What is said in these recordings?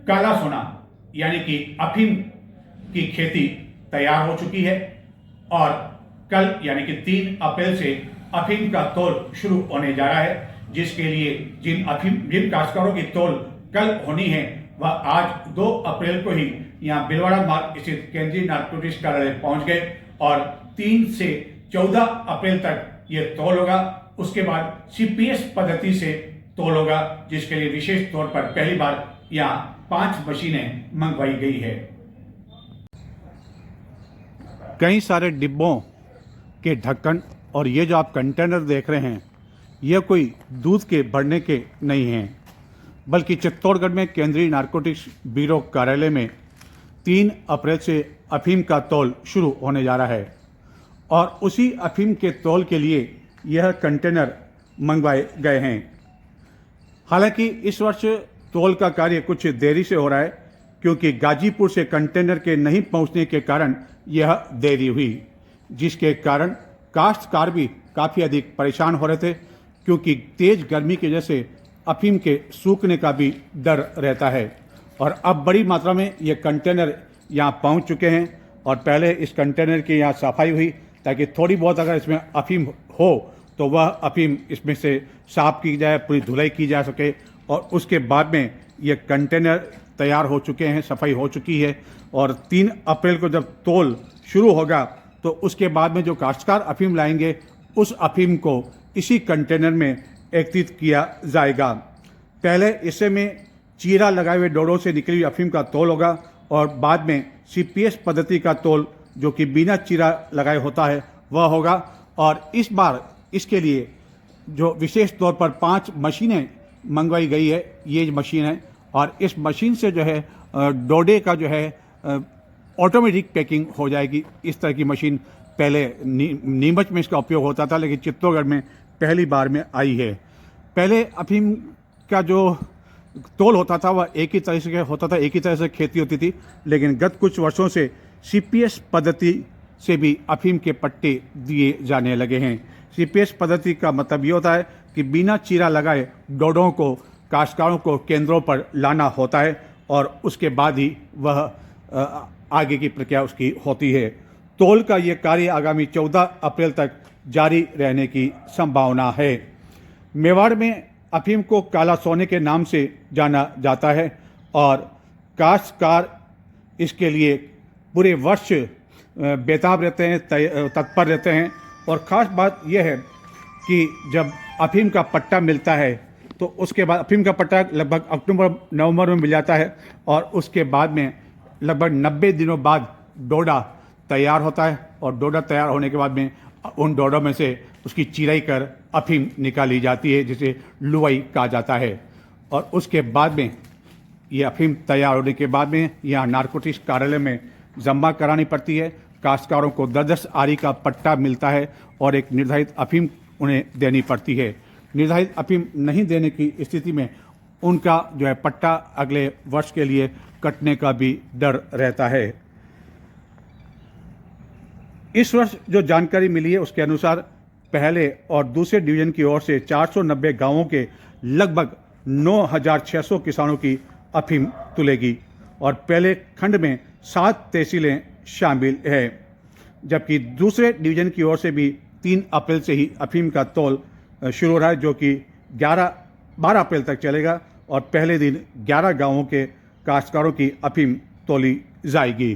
काला सोना यानी कि अफीम की खेती तैयार हो चुकी है और कल यानी कि 3 अप्रैल से अफीम का तौल शुरू होने जा रहा है, जिसके लिए जिन काश्तकारों की तौल कल होनी है वह आज 2 अप्रैल को ही यहाँ बिलवाड़ा मार्ग स्थित केंद्रीय नारकोटिक्स कार्यालय पहुंच गए और 3 से 14 अप्रैल तक ये तौल होगा। उसके बाद सीपीएस पद्धति से तौल होगा, जिसके लिए विशेष तौर पर पहली बार यहाँ 5 मशीनें मंगवाई गई है। कई सारे डिब्बों के ढक्कन और ये जो आप कंटेनर देख रहे हैं ये कोई दूध के भरने के नहीं हैं, बल्कि चित्तौड़गढ़ में केंद्रीय नारकोटिक्स ब्यूरो कार्यालय में 3 अप्रैल से अफीम का तौल शुरू होने जा रहा है और उसी अफीम के तौल के लिए यह कंटेनर मंगवाए गए हैं। हालांकि इस वर्ष तौल का कार्य कुछ देरी से हो रहा है, क्योंकि गाजीपुर से कंटेनर के नहीं पहुंचने के कारण यह देरी हुई, जिसके कारण काश्तकार भी काफ़ी अधिक परेशान हो रहे थे, क्योंकि तेज़ गर्मी की वजह से अफीम के सूखने का भी डर रहता है। और अब बड़ी मात्रा में ये कंटेनर यहाँ पहुँच चुके हैं और पहले इस कंटेनर की यहाँ सफाई हुई ताकि थोड़ी बहुत अगर इसमें अफीम हो तो वह अफीम इसमें से साफ की जाए, पूरी धुलाई की जा सके। और उसके बाद में ये कंटेनर तैयार हो चुके हैं, सफाई हो चुकी है और 3 अप्रैल को जब तौल शुरू होगा तो उसके बाद में जो काश्तकार अफीम लाएंगे उस अफीम को इसी कंटेनर में एकत्रित किया जाएगा। पहले इसे में चीरा लगाए हुए डोरों से निकली हुई अफीम का तौल होगा और बाद में सीपीएस पद्धति का तौल जो कि बिना चीरा लगाए होता है वह होगा। और इस बार इसके लिए जो विशेष तौर पर 5 मशीनें मंगवाई गई है, ये मशीन है और इस मशीन से जो है डोडे का जो है ऑटोमेटिक पैकिंग हो जाएगी। इस तरह की मशीन पहले नीमच में इसका उपयोग होता था, लेकिन चित्तौड़गढ़ में पहली बार में आई है। पहले अफीम का जो तौल होता था वह एक ही तरह से होता था, एक ही तरह से खेती होती थी, लेकिन गत कुछ वर्षों से सीपीएस पद्धति से भी अफीम के पट्टे दिए जाने लगे हैं। सीपीएस पद्धति का मतलब ये होता है कि बिना चीरा लगाए डोडों को काश्तकारों को केंद्रों पर लाना होता है और उसके बाद ही वह आगे की प्रक्रिया उसकी होती है। तौल का ये कार्य आगामी 14 अप्रैल तक जारी रहने की संभावना है। मेवाड़ में अफीम को काला सोने के नाम से जाना जाता है और काश्तकार इसके लिए पूरे वर्ष बेताब रहते हैं, तत्पर रहते हैं। और ख़ास बात यह है कि जब अफीम का पट्टा मिलता है तो उसके बाद अफीम का पट्टा लगभग अक्टूबर-नवंबर में मिल जाता है और उसके बाद में लगभग 90 दिनों बाद डोडा तैयार होता है और डोडा तैयार होने के बाद में उन डोडों में से उसकी चिराई कर अफीम निकाली जाती है, जिसे लुवाई कहा जाता है। और उसके बाद में ये अफीम तैयार होने के बाद में यहाँ नारकोटिक्स कार्यालय में जमा करानी पड़ती है। काश्तकारों को 10-10 आरी का पट्टा मिलता है और एक निर्धारित अफीम उन्हें देनी पड़ती है। निर्धारित अफीम नहीं देने की स्थिति में उनका जो है पट्टा अगले वर्ष के लिए कटने का भी डर रहता है। इस वर्ष जो जानकारी मिली है उसके अनुसार पहले और दूसरे डिवीजन की ओर से 490 गांवों के लगभग 9,600 किसानों की अफीम तुलेगी और पहले खंड में 7 तहसीलें शामिल है, जबकि दूसरे डिवीजन की ओर से भी 3 अप्रैल से ही अफीम का तौल शुरू हो रहा है, जो कि 12 अप्रैल तक चलेगा और पहले दिन 11 गांवों के काश्तकारों की अफीम तौली जाएगी।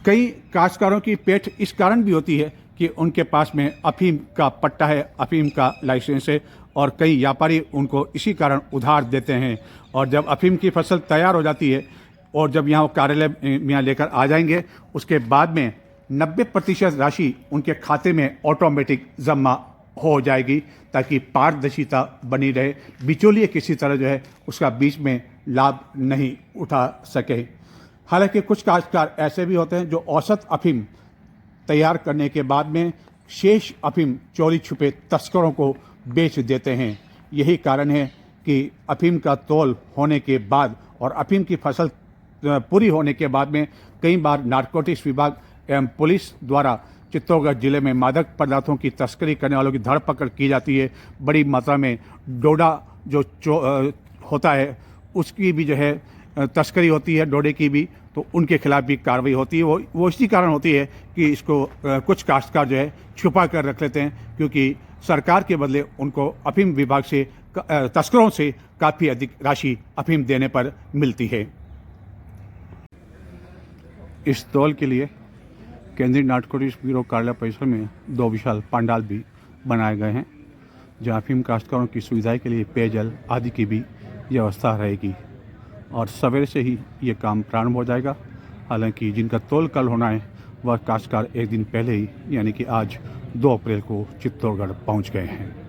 कई काश्तकारों की पेठ इस कारण भी होती है कि उनके पास में अफीम का पट्टा है, अफीम का लाइसेंस है और कई व्यापारी उनको इसी कारण उधार देते हैं। और जब अफीम की फसल तैयार हो जाती है और जब यहाँ कार्यालय में यहाँ लेकर आ जाएंगे, उसके बाद में 90% राशि उनके खाते में ऑटोमेटिक जमा हो जाएगी, ताकि पारदर्शिता बनी रहे, बिचौलिए किसी तरह जो है उसका बीच में लाभ नहीं उठा सके। हालांकि कुछ काश्तकार ऐसे भी होते हैं जो औसत अफीम तैयार करने के बाद में शेष अफीम चोरी छुपे तस्करों को बेच देते हैं। यही कारण है कि अफीम का तौल होने के बाद और अफीम की फसल पूरी होने के बाद में कई बार नारकोटिक्स विभाग एवं पुलिस द्वारा चित्तौड़गढ़ जिले में मादक पदार्थों की तस्करी करने वालों की धरपकड़ की जाती है। बड़ी मात्रा में डोडा जो होता है उसकी भी जो है तस्करी होती है डोडे की भी, तो उनके खिलाफ भी कार्रवाई होती है। वो इसी कारण होती है कि इसको कुछ काश्तकार जो है छुपा कर रख लेते हैं, क्योंकि सरकार के बदले उनको अफीम विभाग से तस्करों से काफ़ी अधिक राशि अफीम देने पर मिलती है। इस दौल के लिए केंद्रीय नारकोटिक्स ब्यूरो कार्यालय परिसर में 2 विशाल पंडाल भी बनाए गए हैं, जहाँ अफीम काश्तकारों की सुविधा के लिए पेयजल आदि की भी व्यवस्था रहेगी और सवेरे से ही ये काम प्रारंभ हो जाएगा। हालांकि जिनका तौल कल होना है वह काश्तकार एक दिन पहले ही यानी कि आज 2 अप्रैल को चित्तौड़गढ़ पहुंच गए हैं।